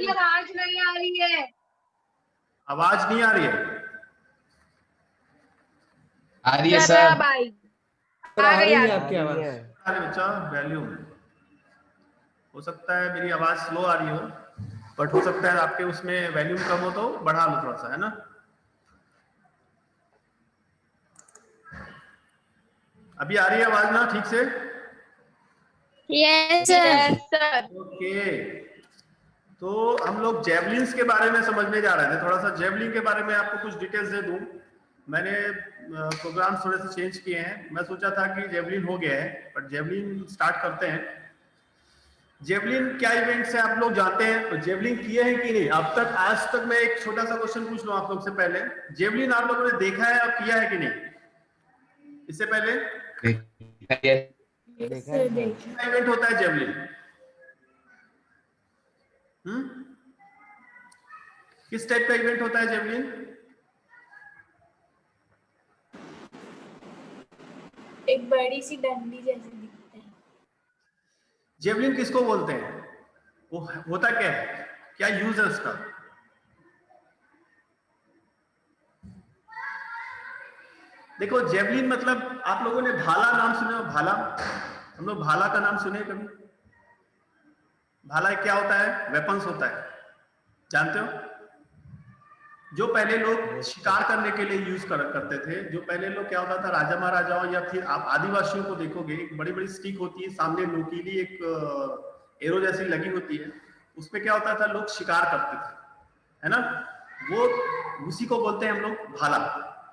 आपकी आवाज नहीं आ रही है। आवाज नहीं आ रही है? आ रही है जरा सर। भाई आ रही है आ आपकी आवाज। अरे बच्चा वैल्यूम हो सकता है मेरी आवाज स्लो आ रही हो, बट हो सकता है आपके उसमें वैल्यूम कम हो तो बढ़ा लो थोड़ा सा, है ना। अभी आ रही है आवाज ना ठीक से? Yes sir. ओके, तो हम लोग जेवलिन्स के बारे में समझने जा रहे थे। थोड़ा सा जेवलिन के बारे में आपको कुछ डिटेल्स दे दूं। मैंने प्रोग्राम थोड़े से चेंज किए हैं। मैं सोचा था कि जेवलिन हो गया है, बट जेवलिन स्टार्ट करते हैं। जेवलिन क्या इवेंट्स है आप लोग जानते हैं? तो जेवलिन किए हैं कि नहीं अब तक? आज तक मैं एक छोटा सा क्वेश्चन पूछ लूं आप लोग से पहले, जेवलिन आप लोगों ने देखा है और किया है कि नहीं इससे पहले? देखा है क्या इवेंट होता है जेवलिन? किस टाइप का इवेंट होता है जेवलिन? एक बड़ी सी डंडी जैसी दिखती है। जेवलिन किसको बोलते हैं? वो होता क्या है, क्या यूज है उसका? देखो जेवलिन मतलब आप लोगों ने भाला नाम सुने हो? भाला, हम लोग भाला का नाम सुने कभी? भाला क्या होता है? वेपन्स होता है, जानते हो? जो पहले लोग शिकार करने के लिए यूज करते थे। जो पहले लोग क्या होता था, राजा महाराजाओं या फिर आप आदिवासियों को देखोगे, एक बड़ी बड़ी स्टिक होती है, सामने नोकीली एक एरो जैसी लगी होती है, उसमें क्या होता था, लोग शिकार करते थे, है ना। वो उसी को बोलते हैं हम लोग भाला।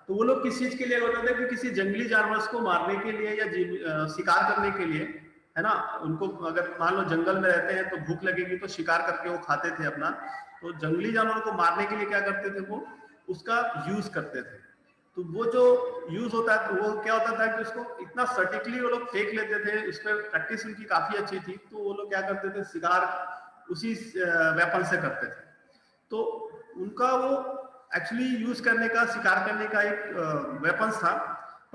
तो वो लोग किस चीज के लिए होते थे कि किसी जंगली जानवर को मारने के लिए या शिकार करने के लिए, है ना। उनको अगर मान लो जंगल में रहते हैं तो भूख लगेगी तो शिकार करके वो खाते थे अपना। तो जंगली जानवरों को मारने के लिए क्या करते थे, वो उसका यूज करते थे। तो वो जो यूज होता है तो वो क्या होता था कि उसको इतना सर्टिकली वो लोग फेंक लेते थे, उस पर प्रैक्टिस उनकी काफी अच्छी थी। तो वो लोग क्या करते थे, शिकार उसी वेपन से करते थे। तो उनका वो एक्चुअली यूज करने का, शिकार करने का एक वेपन था।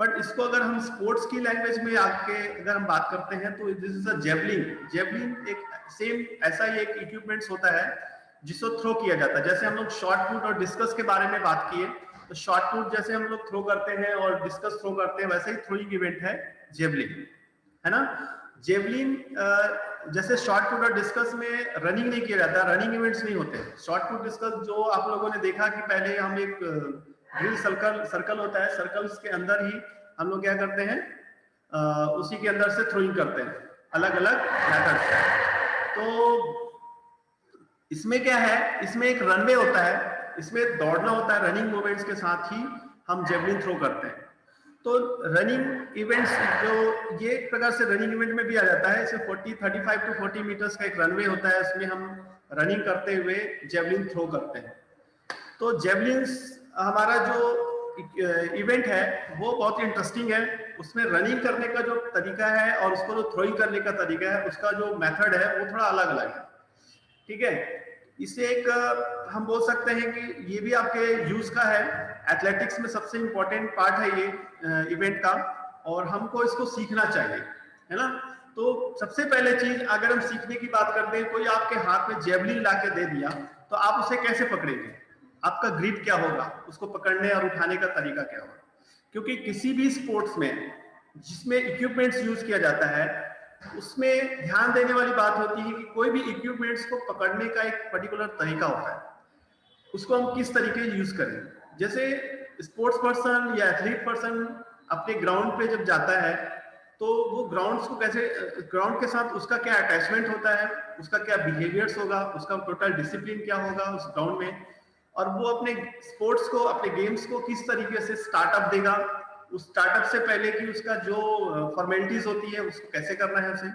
बट इसको अगर हम स्पोर्ट्स की लैंग्वेज में आके अगर हम बात करते हैं तो this is a javelin. Javelin एक सेम ऐसा ही एक इक्विपमेंट्स होता है जिसको थ्रो किया जाता है। जैसे हम लोग शॉर्ट पुट और डिस्कस के बारे में बात किए, तो शॉर्ट पुट जैसे हम लोग थ्रो करते हैं और डिस्कस थ्रो करते हैं, वैसे ही थ्रोइंग इवेंट है जेवलिन, है ना। जेवलिन जैसे शॉर्ट पुट और डिस्कस में रनिंग नहीं किया जाता, रनिंग इवेंट्स नहीं होते। शॉर्ट पुट डिस्कस जो आप लोगों ने देखा कि पहले हम एक ड्रिल सर्कल होता है, सर्कल्स के अंदर ही हम लोग क्या करते हैं, उसी के अंदर से थ्रोइंग करते हैं अलग अलग मेथड से। तो इसमें क्या है, इसमें एक रनवे होता है, इसमें दौड़ना होता है, रनिंग मूवमेंट्स के साथ ही हम जेवलिन थ्रो करते हैं। तो रनिंग इवेंट्स जो ये एक प्रकार से रनिंग इवेंट में भी आ जाता है। इसे 35 टू 40 मीटर्स का एक रनवे होता है, उसमें हम रनिंग करते हुए जेवलिन थ्रो करते हैं। तो जेवलिन्स हमारा जो इवेंट है वो बहुत ही इंटरेस्टिंग है। उसमें रनिंग करने का जो तरीका है और उसको जो थ्रोइंग करने का तरीका है, उसका जो मेथड है वो थोड़ा अलग अलग है, ठीक है। इसे एक हम बोल सकते हैं कि ये भी आपके यूज का है। एथलेटिक्स में सबसे इंपॉर्टेंट पार्ट है ये इवेंट का, और हमको इसको सीखना चाहिए, है ना। तो सबसे पहले चीज अगर हम सीखने की बात करते हैं, कोई आपके हाथ में जेवलिन ला के दे दिया तो आप उसे कैसे पकड़ेंगे? आपका ग्रिप क्या होगा, उसको पकड़ने और उठाने का तरीका क्या होगा? क्योंकि किसी भी स्पोर्ट्स में जिसमें इक्विपमेंट्स यूज किया जाता है, उसमें ध्यान देने वाली बात होती है कि कोई भी इक्विपमेंट्स को पकड़ने का एक पर्टिकुलर तरीका होता है, उसको हम किस तरीके यूज करें। जैसे स्पोर्ट्स पर्सन या एथलीट पर्सन अपने ग्राउंड पे जब जाता है तो वो ग्राउंड्स को कैसे, ग्राउंड के साथ उसका क्या अटैचमेंट होता है, उसका क्या बिहेवियर्स होगा, उसका टोटल डिसिप्लिन क्या होगा उस ग्राउंड में, और वो अपने स्पोर्ट्स को, अपने गेम्स को किस तरीके से स्टार्टअप देगा, उस स्टार्टअप से पहले की उसका जो फॉर्मेलिटीज होती है उसको कैसे करना है उसे।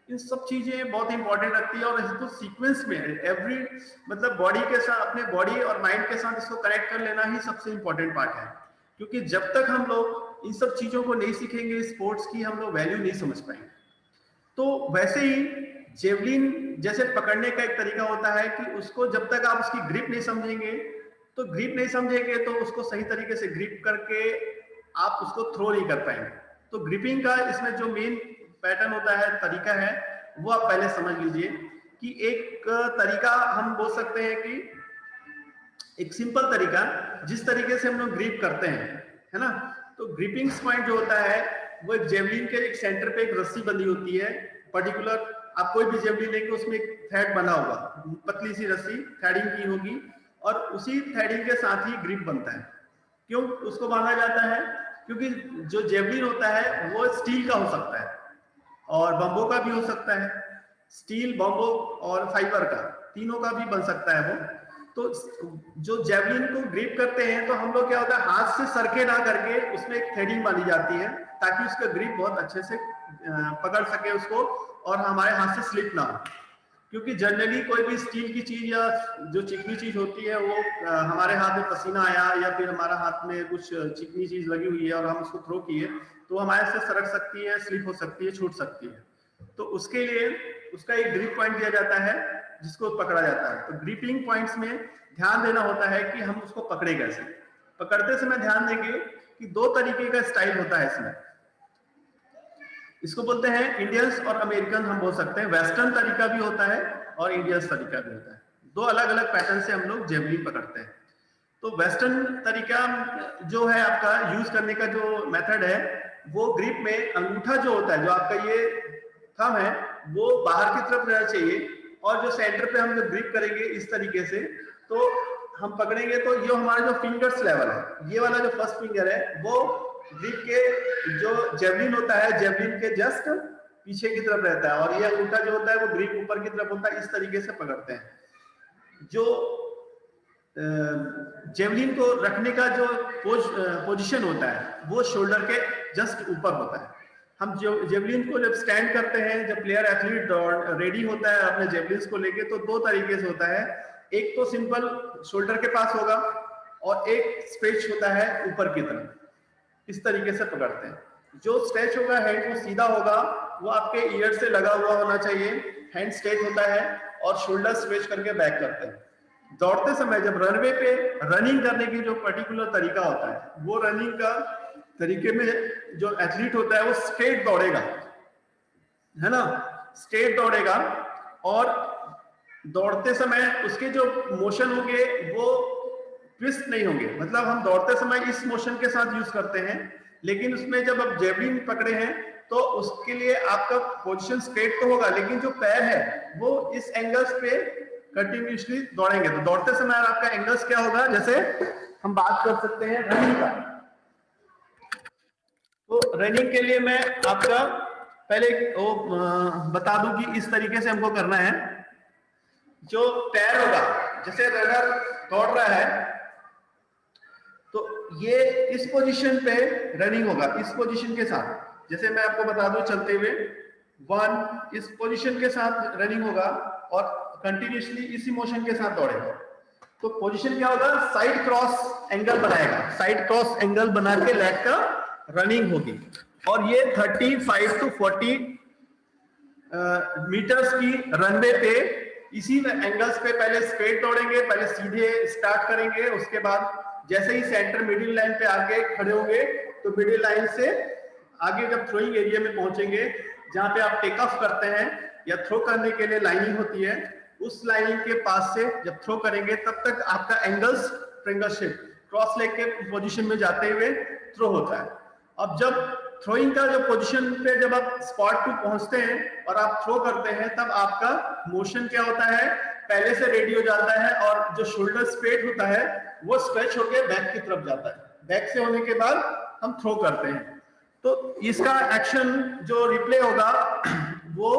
इन सब चीजें बहुत इंपॉर्टेंट रखती है, और इसको सीक्वेंस में एवरी मतलब बॉडी के साथ, अपने बॉडी और माइंड के साथ इसको कनेक्ट कर लेना ही सबसे इंपॉर्टेंट पार्ट है। क्योंकि जब तक हम लोग इन सब चीजों को नहीं सीखेंगे, स्पोर्ट्स की हम लोग वैल्यू नहीं समझ पाएंगे। तो वैसे ही जेवलिन जैसे पकड़ने का एक तरीका होता है कि उसको जब तक आप उसकी ग्रिप नहीं समझेंगे, तो ग्रिप नहीं समझेंगे तो उसको सही तरीके से ग्रिप करके आप उसको थ्रो नहीं कर पाएंगे। तो ग्रिपिंग का इसमें जो मेन पैटर्न होता है, तरीका है, वो आप पहले समझ लीजिए कि एक तरीका हम बोल सकते हैं कि एक सिंपल तरीका जिस तरीके से हम लोग ग्रिप करते हैं, है ना, तो ग्रिपिंग पॉइंट जो होता है वो एक जेवलिन के एक सेंटर पे एक रस्सी बंधी होती है पर्टिकुलर। आप कोई भी जेवलिन लेंगे उसमें एक थ्रेड बना होगा, पतली सी रस्सी थ्रेडिंग की होगी, और उसी थ्रेडिंग के साथ ही ग्रिप बनता है। क्यों उसको बांधा जाता है? क्योंकि जो जेवलिन होता है वो स्टील का हो सकता है और बम्बो का भी हो सकता है, स्टील, बम्बो और फाइबर का, तीनों का भी बन सकता है वो। तो जो जेवलिन को ग्रिप करते हैं तो हम लोग क्या होता है, हाथ से सरके ना करके उसमें एक थ्रेडिंग बांधी जाती है ताकि उसका ग्रिप बहुत अच्छे से पकड़ सके उसको और हमारे हाथ से स्लिप ना हो। क्योंकि जनरली कोई भी स्टील की चीज या जो चिकनी चीज होती है वो हमारे हाथ में पसीना आया या फिर हमारा हाथ में कुछ चिकनी चीज लगी हुई है और हम उसको थ्रो किए तो हमारे से सरक सकती है, स्लिप हो सकती है, छूट सकती है। तो उसके लिए उसका एक ग्रिप पॉइंट दिया जाता है जिसको पकड़ा जाता है। तो ग्रिपिंग पॉइंट्स में ध्यान देना होता है कि हम उसको पकड़े कैसे। पकड़ते समय ध्यान देंगे कि दो तरीके का स्टाइल होता है इसमें। इसको बोलते हैं इंडियंस और अमेरिकन, हम बोल सकते हैं। वेस्टर्न तरीका भी होता है और इंडियंस तरीका भी होता है। दो अलग अलग पैटर्न से हम लोग जेवलिन पकड़ते हैं। तो वेस्टर्न तरीका जो है आपका यूज करने का जो मेथड है वो ग्रिप में अंगूठा जो होता है, जो आपका ये थंब है, वो बाहर की तरफ रहना चाहिए और जो सेंटर पे हम जब ग्रिप करेंगे इस तरीके से तो हम पकड़ेंगे तो ये हमारा जो फिंगर्स लेवल है, ये वाला जो फर्स्ट फिंगर है वो ग्रिप के जो जेवलिन होता है, जेवलिन के जस्ट पीछे की तरफ रहता है और ये अंगूठा जो होता है वो ग्रिप ऊपर की तरफ होता है। इस तरीके से पकड़ते हैं। जो जेवलिन को रखने का जो पोजीशन होता है वो शोल्डर के जस्ट ऊपर होता है। हम जो जेवलिन को जब स्टैंड करते हैं, जब प्लेयर एथलीट रेडी होता है अपने जेवलिन्स को लेके, तो दो तरीके से होता है। एक तो सिंपल शोल्डर के पास होगा और एक स्ट्रेच होता है ऊपर की तरफ, इस तरीके से पकड़ते हैं। जो स्ट्रेच होगा हैंड वो सीधा होगा, वो आपके ईयर से लगा हुआ होना चाहिए, हैंड स्ट्रेच होता है और शोल्डर स्ट्रेच करके बैक करते हैं। दौड़ते समय जब रनवे पे रनिंग करने की जो पर्टिकुलर तरीका होता है वो रनिंग का तरीके में जो एथलीट होता है वो स्ट्रेट दौड़ेगा, है ना, स्ट्रेट दौड़ेगा और दौड़ते समय उसके जो मोशन होंगे वो ट्विस्ट नहीं होंगे। मतलब हम दौड़ते समय इस मोशन के साथ यूज करते हैं, लेकिन उसमें जब आप जेवलिन पकड़े हैं तो उसके लिए आपका पोजीशन स्ट्रेट तो होगा लेकिन जो पैर है वो इस एंगल्स पे कंटिन्यूअसली दौड़ेंगे। तो दौड़ते समय आपका एंगल्स क्या होगा, जैसे हम बात कर सकते हैं रनिंग का। तो रनिंग के लिए मैं आपका पहले बता दूं कि इस तरीके से हमको करना है। जो पैर होगा, जैसे रनर दौड़ रहा है तो ये इस पोजीशन पे रनिंग होगा, इस पोजीशन के साथ। जैसे मैं आपको बता दूं चलते हुए, 1 इस पोजीशन के साथ रनिंग होगा और कंटिन्यूअसली इसी मोशन के साथ दौड़ेगा। तो पोजीशन क्या होगा, साइड क्रॉस एंगल बनाएगा, साइड क्रॉस एंगल बना के लेग का रनिंग होगी। और ये 35 to 40 मीटर्स की रनवे पे इसी एंगल्स पे पहले स्ट्रेट दौड़ेंगे, पहले सीधे स्टार्ट करेंगे, उसके बाद जैसे ही सेंटर मिडिल लाइन पे आके खड़े होंगे तो मिडिल लाइन से आगे जब थ्रोइंग एरिया में पहुंचेंगे जहां पे आप टेक ऑफ करते हैं या थ्रो करने के लिए लाइनिंग होती है, उस लाइनिंग के पास से जब थ्रो करेंगे तब तक आपका angles triangle shape cross leg के पोजीशन में जाते हुए थ्रो होता है। अब जब थ्रोइंग का जो पोजीशन पे जब आप स्पॉट पे पहुंचते हैं और आप थ्रो करते हैं तब आपका मोशन क्या होता है, पहले से रेडी हो जाता है और जो शोल्डर स्ट्रेट होता है वो स्ट्रेच होकर बैक की तरफ जाता है। बैक से होने के बाद हम थ्रो करते हैं। तो इसका एक्शन जो रिप्ले होगा वो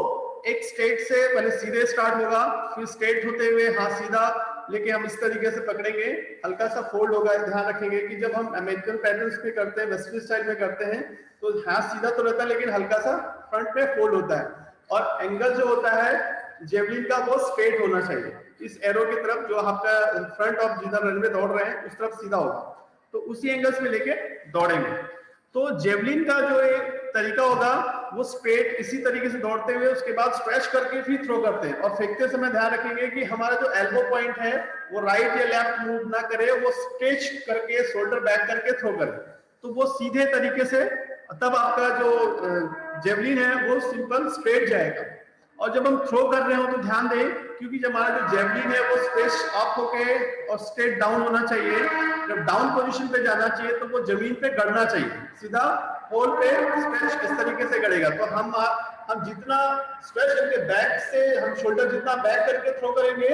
एक स्ट्रेट से पहले सीधे स्टार्ट होगा, फिर स्ट्रेट होते हुए हाथ सीधा लेके हम इस तरीके से पकड़ेंगे, हल्का सा फोल्ड होगा। ध्यान रखेंगे कि जब हम अमेरिकन पैटर्न्स पे करते हैं, वेस्टर्न स्टाइल में करते हैं तो हाथ सीधा तो रहता है लेकिन हल्का सा फ्रंट में फोल्ड होता है और एंगल जो होता है जेवलिन का वो स्ट्रेट होना चाहिए, इस एरो की तरफ जो आपका फ्रंट ऑफ जिधर रनवे दौड़ रहे हैं उस तरफ सीधा होगा। तो उसी एंगल्स में लेके दौड़ेंगे। तो जेवलिन का जो एक तरीका होगा वो स्ट्रेट इसी तरीके से दौड़ते हुए उसके बाद स्ट्रेच करके फिर थ्रो करते हैं। और फेंकते समय ध्यान रखेंगे कि हमारा जो एल्बो पॉइंट है वो राइट या लेफ्ट मूव ना करे, वो स्ट्रेच करके शोल्डर बैक करके थ्रो करे। तो वो सीधे तरीके से तब आपका जो जेवलिन है वो सिंपल स्ट्रेट जाएगा। और जब हम थ्रो कर रहे हो तो ध्यान दें, क्योंकि जब हमारा जो जेवलिन है वो स्ट्रेच अप होके और स्ट्रेट डाउन होना चाहिए। जब डाउन पोजीशन पे जाना चाहिए तो वो जमीन पे गड़ना चाहिए, सीधा होल पे स्ट्रेच इस तरीके से गड़ेगा। तो हम जितना स्ट्रेच करके बैक से, हम शोल्डर जितना बैक करके थ्रो करेंगे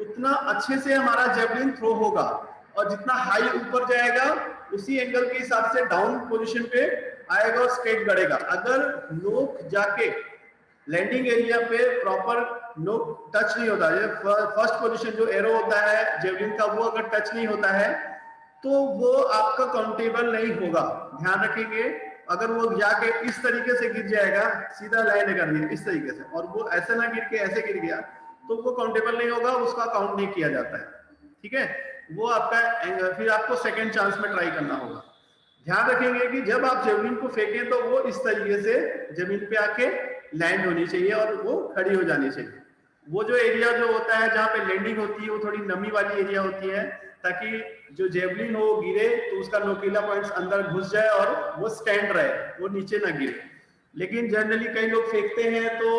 उतना अच्छे से हमारा जेवलिन थ्रो होगा, और जितना हाई ऊपर जाएगा उसी एंगल के हिसाब से डाउन पोजीशन पे आएगा और स्ट्रेट गड़ेगा। अगर नोक जाके लैंडिंग एरिया पे प्रॉपर नोक टच नहीं होता, ये फर्स्ट पोजीशन जो एरो होता है जेवलिन का, वो अगर टच नहीं होता है तो वो आपका काउंटेबल नहीं होगा। ध्यान रखेंगे, अगर वो जाके इस तरीके से गिर जाएगा, सीधा लैंड कर दिया इस तरीके से, और वो ऐसे ना गिर के ऐसे गिर गया, तो वो काउंटेबल नहीं होगा, उसका काउंट नहीं किया जाता है। ठीक है, वो आपका फिर आपको सेकेंड चांस में ट्राई करना होगा। ध्यान रखेंगे कि जब आप जेवलिन को फेंकें तो वो इस तरीके से जमीन पे आके लैंड होनी चाहिए और वो खड़ी हो जानी चाहिए। वो जो एरिया जो होता है जहाँ पे लैंडिंग होती है वो थोड़ी नमी वाली एरिया होती है, ताकि जो जेवलिन हो गिरे तो उसका नोकीला पॉइंट्स अंदर घुस जाए और वो स्टैंड रहे, वो नीचे ना गिरे। लेकिन जनरली कई लोग फेंकते हैं तो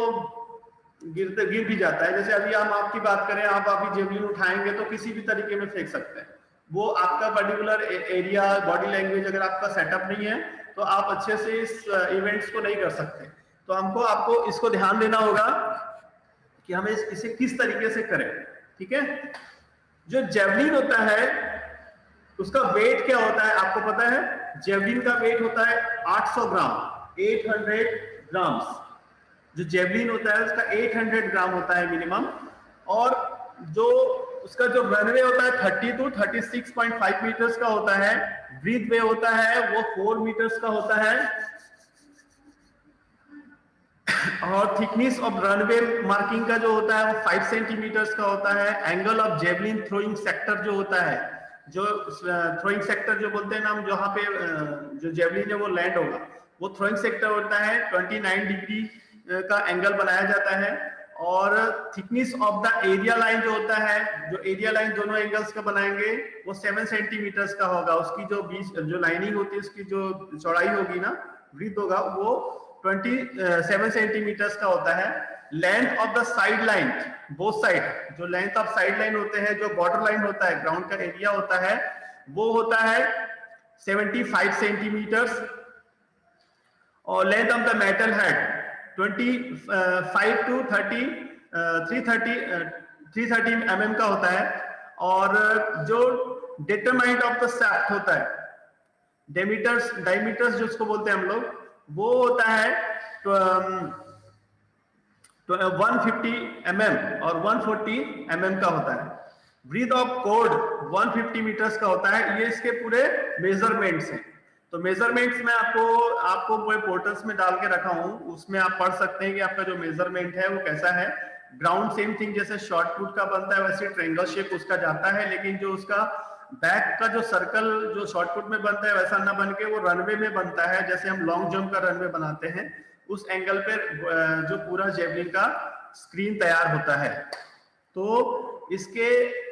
गिर भी जाता है। जैसे अभी हम आपकी बात करें, आप अभी जेवलिन उठाएंगे तो किसी भी तरीके में फेंक सकते हैं, वो आपका पर्टिकुलर एरिया, बॉडी लैंग्वेज अगर आपका सेटअप नहीं है तो आप अच्छे से इस इवेंट्स को नहीं कर सकते। तो आपको इसको ध्यान देना होगा कि हमें इसे किस तरीके से करें। ठीक है, जो जेवलिन होता है उसका वेट क्या होता है आपको पता है? जेवलिन का वेट होता है 800 ग्राम, 800 ग्राम्स। जो जेवलिन होता है उसका 800 ग्राम होता है मिनिमम, और जो उसका जो रनवे होता है 30 to 36.5 मीटर्स का होता है। ब्रीथ वे होता है वो 4 मीटर्स का होता है, और थिकनेस ऑफ रनवे मार्किंग का जो होता है वो 5 सेंटीमीटर्स का होता है। Angle of javelin throwing sector जो होता है, जो थ्रोइंग सेक्टर जो बोलते हैं ना हम, जहाँ पे जो जेवलिन है वो लैंड होगा, वो थ्रोइंग सेक्टर होता है 29 डिग्री का एंगल बनाया जाता है। और thickness of the area line जो होता है, जो एरिया लाइन दोनों एंगल्स का बनाएंगे वो 7 सेंटीमीटर्स का होगा। उसकी जो बीच जो लाइनिंग होती है उसकी जो चौड़ाई होगी ना, ब्रीथ होगा, वो 27 सेंटीमीटर्स का होता है। Length of the side line, both side, जो लेंथ ऑफ साइड लाइन होते हैं, जो बॉर्डर लाइन होता है, ग्राउंड का एरिया होता है, वो होता है 75 सेंटीमीटर्स। और length of the metal head 25 to 330 mm का होता है। और जो डिटरमाइंड ऑफ द शाफ्ट होता है, डायमीटर्स जो उसको बोलते हैं हम लोग, वो होता है 150 mm और 140 mm का होता है। ब्रीथ ऑफ कोड 150 मीटर्स का होता है। ये इसके पूरे मेजरमेंट्स हैं। तो मेजरमेंट्स में आपको वो पोर्टल्स में डाल के रखा हूं, उसमें आप पढ़ सकते हैं कि आपका जो मेजरमेंट है वो कैसा है। ग्राउंड सेम थिंग, जैसे शॉर्ट पुट का बनता है वैसे ट्रायंगल शेप उसका जाता है, लेकिन जो उसका बैक का जो सर्कल जो शॉर्ट पुट में बनता है वैसा ना बन के वो रनवे में बनता है। जैसे हम लॉन्ग जंप का रनवे बनाते हैं, उस एंगल पे जो पूरा जेवलिन का स्क्रीन तैयार होता है। तो इसके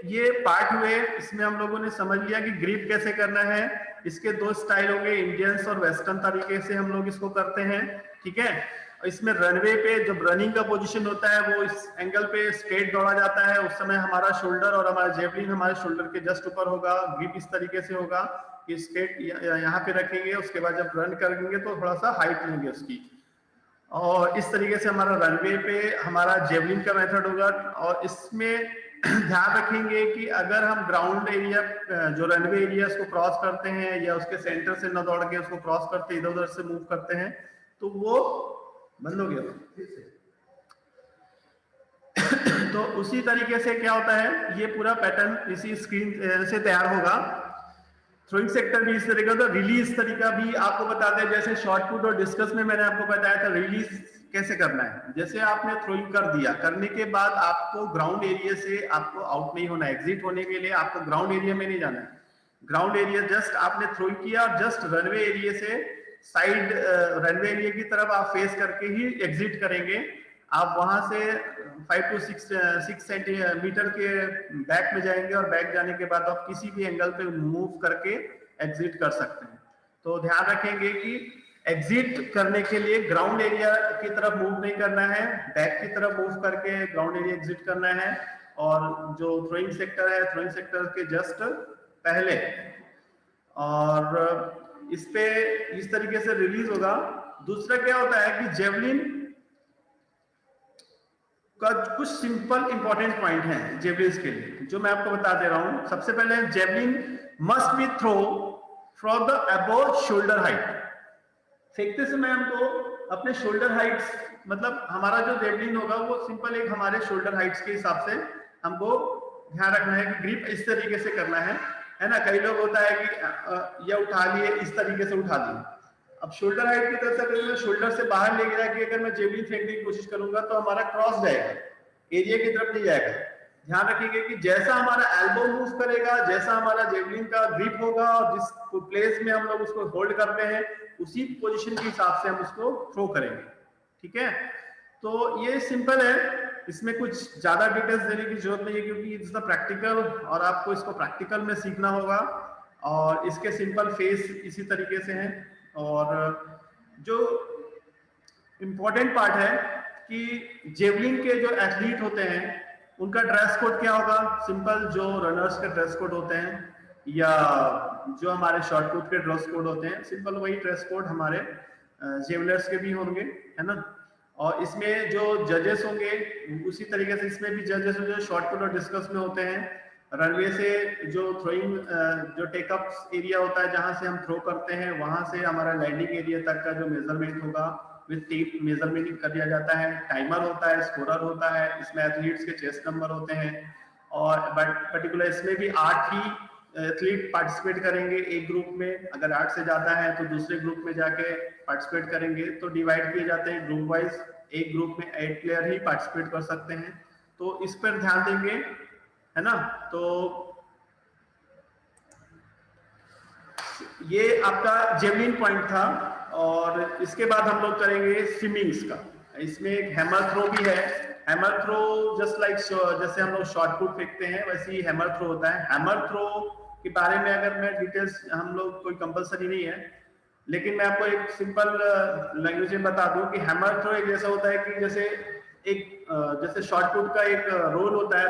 ये पार्ट हुए, इसमें हम लोगों ने समझ लिया कि ग्रिप कैसे करना है। इसके दो स्टाइल होंगे, इंडियंस और वेस्टर्न तरीके से हम लोग इसको करते हैं। ठीक है, इसमें रनवे पे जब रनिंग का पोजीशन होता है वो इस एंगल पे स्ट्रेट दौड़ा जाता है, उस समय हमारा शोल्डर और हमारा जेवलिन हमारे शोल्डर के जस्ट ऊपर होगा। ग्रिप इस तरीके से होगा कि स्ट्रेट यहाँ पे रखेंगे, उसके बाद जब रन करेंगे तो थोड़ा सा हाइट लेंगे उसकी, और इस तरीके से हमारा रनवे पे हमारा जेवलिन का मेथड होगा। और इसमें ध्यान रखेंगे कि अगर हम ग्राउंड एरिया जो रनवे एरिया उसको क्रॉस करते हैं या उसके सेंटर से न दौड़ के उसको क्रॉस करते इधर उधर से मूव करते हैं तो वो बंद हो गया फिर से। तो उसी तरीके से क्या होता है, ये पूरा पैटर्न इसी स्क्रीन से तैयार होगा। थ्रोइंग सेक्टर भी इस तरीके का, रिलीज तरीका भी आपको बताते हैं। जैसे शॉर्ट पुट और डिस्कस में मैंने आपको बताया था रिलीज कैसे करना है। जैसे आपने थ्रोइंग कर दिया, करने के बाद आपको ग्राउंड एरिया से आपको आउट नहीं होना है। एग्जिट होने के लिए आपको ग्राउंड एरिया में नहीं जाना है। ग्राउंड एरिया जस्ट आपने थ्रोइंग किया, जस्ट रनवे एरिया से साइड रनवे एरिया की तरफ आप फेस करके ही एग्जिट करेंगे। आप वहां से 5 to 6 सेंटीमीटर के बैक में जाएंगे और बैक जाने के बाद आप किसी भी एंगल पे मूव करके एग्जिट कर सकते हैं। तो ध्यान रखेंगे कि एग्जिट करने के लिए ग्राउंड एरिया की तरफ मूव नहीं करना है, बैक की तरफ मूव करके ग्राउंड एरिया एग्जिट करना है, और जो थ्रोइंग सेक्टर है, थ्रोइंग सेक्टर के जस्ट पहले, और इस पे इस तरीके से रिलीज होगा। दूसरा क्या होता है कि जेवलिन का कुछ सिंपल इंपॉर्टेंट पॉइंट है जेवलिन के लिए, जो मैं आपको बता दे रहा हूं। सबसे पहले javelin must be throw from the above shoulder height. फेंकते समय हमको अपने शोल्डर हाइट्स, मतलब हमारा जो जेवलिन होगा वो सिंपल एक हमारे शोल्डर हाइट्स के हिसाब से हमको ध्यान रखना है कि ग्रिप इस तरीके से करना है ना। कई लोग होता है कि ये उठा लिए, इस तरीके से उठा लिए। अब शोल्डर हाइट की तरफ से अगर मैं शोल्डर से बाहर ले गया कि अगर मैं जेवलिन फेंकने की कोशिश करूंगा तो हमारा क्रॉस जाएगा, एरिया की तरफ नहीं जाएगा। ध्यान रखिएगा कि जैसा हमारा एल्बो मूव करेगा, जैसा हमारा जेवलिन का ग्रिप होगा और जिस प्लेस में हम लोग उसको होल्ड करते हैं उसी पोजीशन के हिसाब से हम उसको थ्रो करेंगे। ठीक है, तो ये सिंपल है, इसमें कुछ ज्यादा डिटेल्स देने की जरूरत नहीं है क्योंकि इट्स द प्रैक्टिकल और आपको इसको प्रैक्टिकल में सीखना होगा। और इसके सिंपल फेस इसी तरीके से हैं। और जो इम्पोर्टेंट पार्ट है कि जेवलिन के जो एथलीट होते हैं उनका ड्रेस कोड क्या होगा। सिंपल जो रनर्स के ड्रेस कोड होते हैं या जो हमारे शॉर्ट पुट के ड्रेस कोड होते हैं, सिंपल वही ड्रेस कोड हमारे जेवलर्स के भी होंगे, है ना। और इसमें जो जजेस होंगे उसी तरीके से इसमें भी जजेस जो शॉर्ट पुट और डिस्कस में होते हैं। रनवे से जो थ्रोइंग जो टेकअप एरिया होता है जहां से हम थ्रो करते हैं, वहां से हमारा लैंडिंग एरिया तक का जो मेजरमेंट होगा विद टेप मेजरमेंट कर दिया जाता है। टाइमर होता है, स्कोरर होता है, इसमें एथलीट्स के चेस्ट नंबर होते हैं। और बट पर्टिकुलर इसमें भी 8 ही एथलीट पार्टिसिपेट करेंगे एक ग्रुप में। अगर 8 से ज्यादा है तो दूसरे ग्रुप में जाके पार्टिसिपेट करेंगे। तो डिवाइड किए जाते हैं ग्रुप वाइज, एक ग्रुप में 8 प्लेयर ही पार्टिसिपेट कर सकते हैं। तो इस पर ध्यान देंगे, है ना। तो ये आपका जेवलिन पॉइंट था। और इसके बाद हम लोग करेंगे स्विमिंग्स का। इसमें एक हैमर थ्रो भी है। हैमर थ्रो जस्ट लाइक जैसे हम लोग शॉर्ट पुट फेंकते हैं वैसे ही हैमर थ्रो होता है। हैमर थ्रो के बारे में अगर मैं डिटेल्स, हम लोग कोई कंपलसरी नहीं है, लेकिन मैं आपको एक सिंपल लैंग्वेज में बता दूं कि हैमर थ्रो एक जैसा होता है कि जैसे शॉर्ट पुट का एक रोल होता है,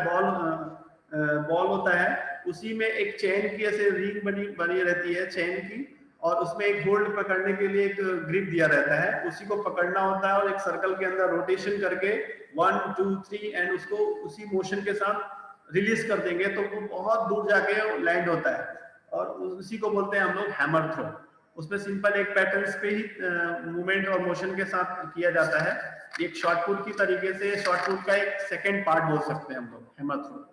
बॉल होता है, उसी में एक चेन की ऐसे रिंग बनी रहती है चेन की, और उसमें एक होल्ड पकड़ने के लिए एक ग्रिप दिया रहता है, उसी को पकड़ना होता है और एक सर्कल के अंदर रोटेशन करके 1 2 3 एंड उसको उसी मोशन के साथ रिलीज कर देंगे तो वो बहुत दूर जाके लैंड होता है, और उसी को बोलते हैं हम लोग हैमर थ्रो। उसमें सिंपल एक पैटर्न्स पे ही मूवमेंट और मोशन के साथ किया जाता है। एक शॉर्ट पुट की तरीके से शॉर्ट पुट का एक सेकेंड पार्ट बोल सकते हैं हम लोग हैमर थ्रो।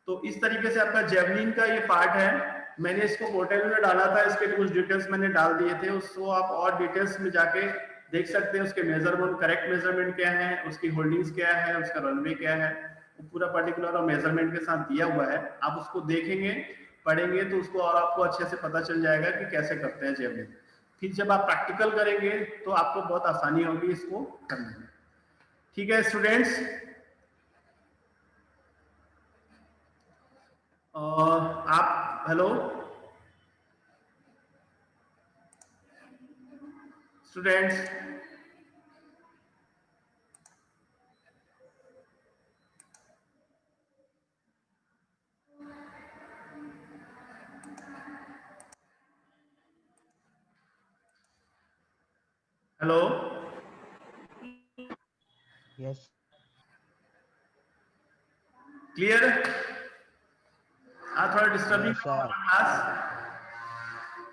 तो इस तरीके से आपका जेवलिन का ये पार्ट है। मैंने इसको पोर्टल में डाला था, इसके कुछ डिटेल्स मैंने डाल दिए थे, उसको आप और डिटेल्स में जाके देख सकते हैं। उसके मेजरमेंट, करेक्ट मेजरमेंट क्या है, उसकी होल्डिंग्स क्या है, उसका रनवे क्या है, वो पूरा पर्टिकुलर और मेजरमेंट के साथ दिया हुआ है। आप उसको देखेंगे, पढ़ेंगे तो उसको और आपको अच्छे से पता चल जाएगा कि कैसे करते हैं जेवलिन। फिर जब आप प्रैक्टिकल करेंगे तो आपको बहुत आसानी होगी इसको करने में। ठीक है स्टूडेंट्स, आप hello students, hello, yes clear? थोड़ा डिस्टर्बिंग Yes, sir. क्लास।